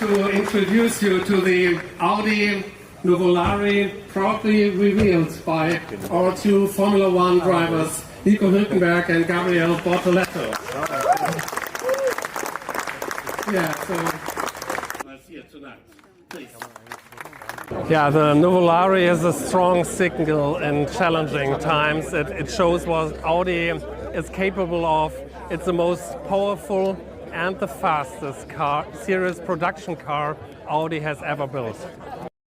to introduce you to the Audi Novolari, proudly revealed by our two Formula One drivers, Nico Hülkenberg and Gabriel Bortoletto. Yeah, so let's hear tonight, please. Yeah, the Novolari is a strong signal in challenging times. It shows what Audi is capable of. It's the most powerful and the fastest series production car Audi has ever built.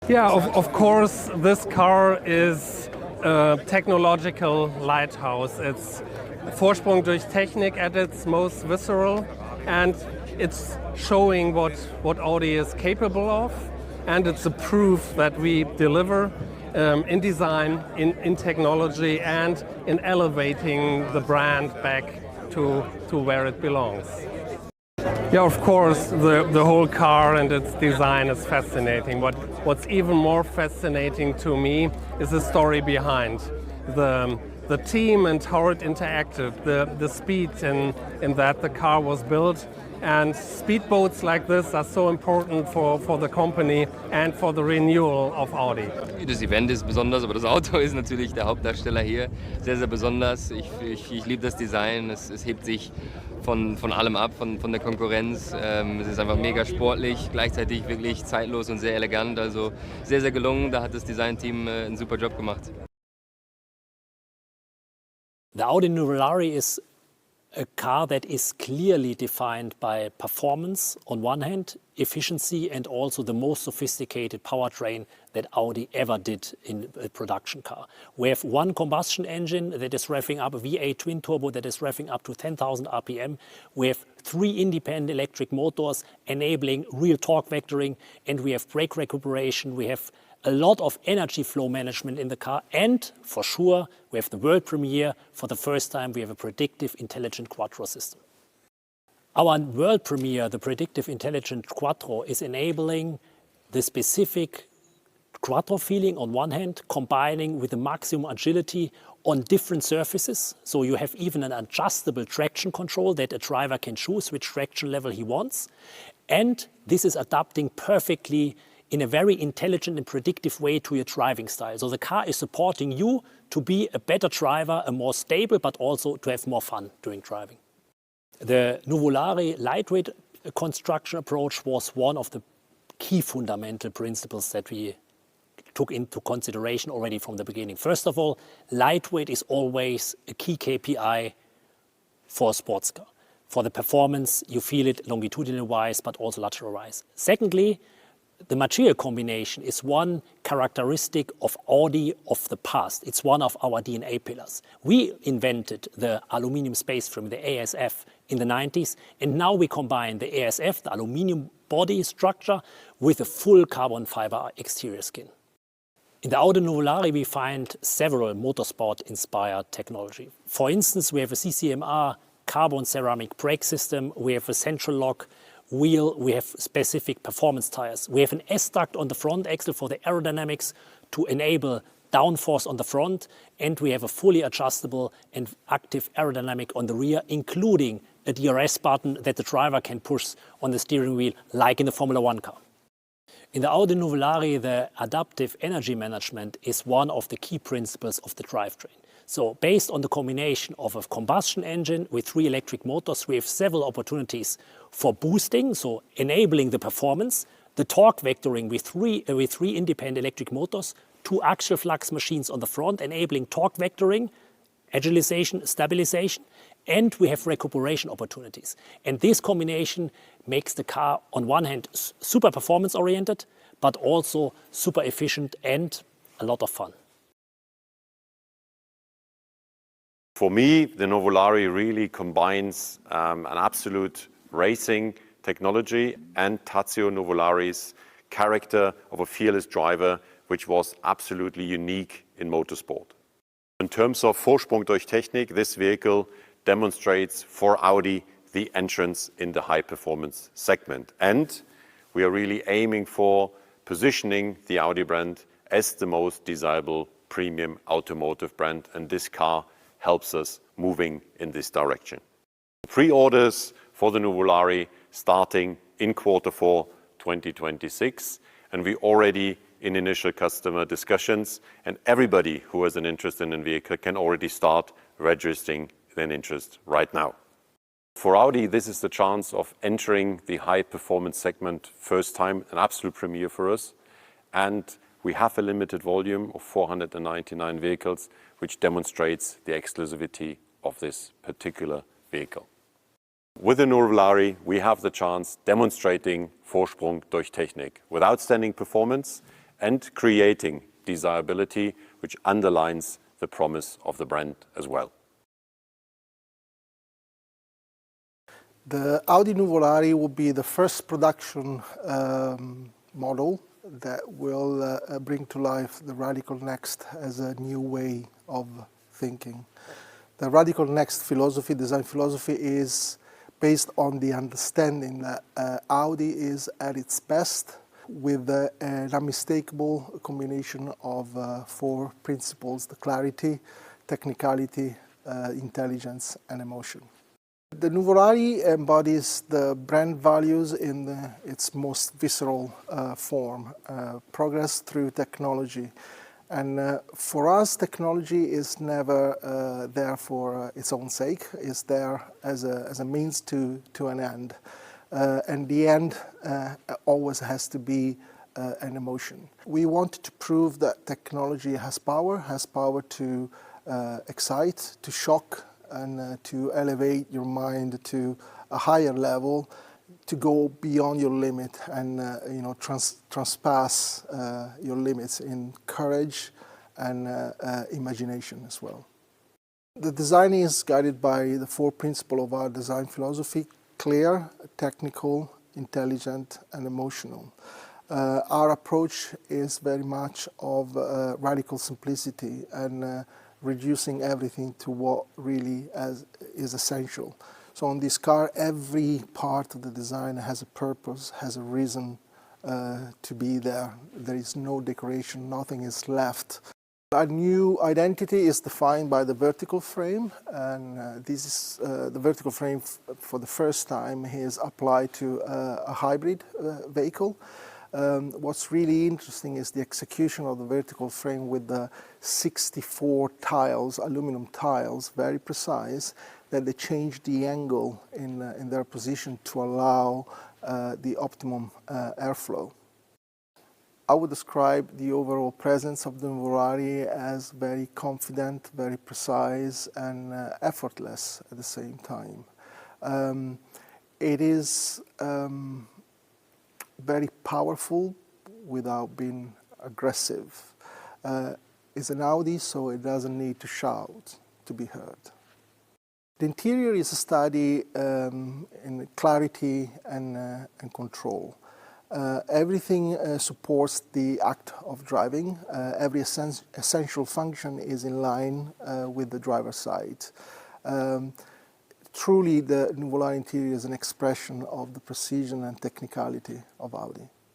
Yeah, of course, this car is a technological lighthouse. It's Vorsprung durch Technik at its most visceral, and it's showing what Audi is capable of, and it's a proof that we deliver in design, in technology, and in elevating the brand back to where it belongs. Yeah, of course, the whole car and its design is fascinating. What's even more fascinating to me is the story behind the team and how it interacted, the speed in that the car was built. And speedboats like this are so important for the company and for the renewal of Audi. Das Event ist besonders, aber das Auto ist natürlich der Hauptdarsteller hier. Sehr, sehr besonders. Ich liebe das Design. Es hebt sich von allem ab, von der Konkurrenz. Es ist einfach mega sportlich, gleichzeitig wirklich zeitlos und sehr elegant. Also sehr, sehr gelungen. Da hat das Designteam einen super Job gemacht. The Audi Nuvolari is a car that is clearly defined by performance on one hand, efficiency, and also the most sophisticated powertrain that Audi ever did in a production car. We have one combustion engine that is revving up, a V8 twin turbo that is revving up to 10,000 RPM. We have 3 independent electric motors enabling real torque vectoring, and we have brake recuperation. We have a lot of energy flow management in the car, and for sure we have the world premiere. For the first time we have a predictive intelligent quattro system. Our world premiere, the predictive intelligent quattro, is enabling the specific quattro feeling on one hand, combining with the maximum agility on different surfaces. So you have even an adjustable traction control that a driver can choose which traction level he wants, and this is adapting perfectly in a very intelligent and predictive way to your driving style. So the car is supporting you to be a better driver, a more stable, but also to have more fun during driving. The Nuvolari lightweight construction approach was one of the key fundamental principles that we took into consideration already from the beginning. First of all, lightweight is always a key KPI for a sports car. For the performance, you feel it longitudinal-wise, but also lateral-wise. Secondly, the material combination is one characteristic of Audi of the past. It's one of our DNA pillars. We invented the aluminum space frame, the ASF, in the 90s, and now we combine the ASF, the aluminum body structure, with a full carbon fiber exterior skin. In the Audi Novolari we find several motorsport-inspired technology. For instance, we have a CCMR carbon ceramic brake system, we have a central lock wheel, we have specific performance tires. We have an S-duct on the front axle for the aerodynamics to enable downforce on the front, and we have a fully adjustable and active aerodynamic on the rear, including a DRS button that the driver can push on the steering wheel like in the Formula One car. In the Audi Novolari, the adaptive energy management is one of the key principles of the drivetrain. So based on the combination of a combustion engine with 3 electric motors, we have several opportunities for boosting, so enabling the performance, the torque vectoring with three independent electric motors, 2 axial flux machines on the front, enabling torque vectoring, agilization, stabilization, and we have recuperation opportunities. And this combination makes the car, on one hand, super performance oriented, but also super efficient and a lot of fun. For me, the Novolari really combines an absolute racing technology and Tazio Nuvolari's character of a fearless driver, which was absolutely unique in motorsport. In terms of Vorsprung durch Technik, this vehicle demonstrates for Audi the entrance in the high-performance segment. And we are really aiming for positioning the Audi brand as the most desirable premium automotive brand, and this car helps us moving in this direction. Pre-orders for the Novolari starting in Q4 2026, and we're already in initial customer discussions, and everybody who has an interest in a vehicle can already start registering their interest right now. For Audi, this is the chance of entering the high-performance segment first time, an absolute premiere for us, and we have a limited volume of 499 vehicles, which demonstrates the exclusivity of this particular vehicle. With the Novolari, we have the chance demonstrating Vorsprung durch Technik with outstanding performance and creating desirability, which underlines the promise of the brand as well. The Audi Nuvolari will be the first production model that will bring to life the Radical Next as a new way of thinking. The Radical Next philosophy, design philosophy, is based on the understanding that Audi is at its best with an unmistakable combination of four principles: the clarity, technicality, intelligence, and emotion. The Nuvolari embodies the brand values in its most visceral form, progress through technology. And for us, technology is never there for its own sake. It's there as a means to an end. And the end always has to be an emotion. We wanted to prove that technology has power to excite, to shock, and to elevate your mind to a higher level, to go beyond your limit and transpass your limits in courage and imagination as well. The design is guided by the four principles of our design philosophy: clear, technical, intelligent, and emotional. Our approach is very much of radical simplicity and reducing everything to what really is essential. So on this car, every part of the design has a purpose, has a reason to be there. There is no decoration, nothing is left. Our new identity is defined by the vertical frame, and this is the vertical frame for the first time is applied to a hybrid vehicle. What's really interesting is the execution of the vertical frame with the 64 tiles, aluminum tiles, very precise, that they change the angle in their position to allow the optimum airflow. I would describe the overall presence of the Novolari as very confident, very precise, and effortless at the same time. It is very powerful without being aggressive. It's an Audi, so it doesn't need to shout to be heard. The interior is a study in clarity and control. Everything supports the act of driving. Every essential function is in line with the driver's side. Truly, the Nuvolari interior is an expression of the precision and technicality of Audi.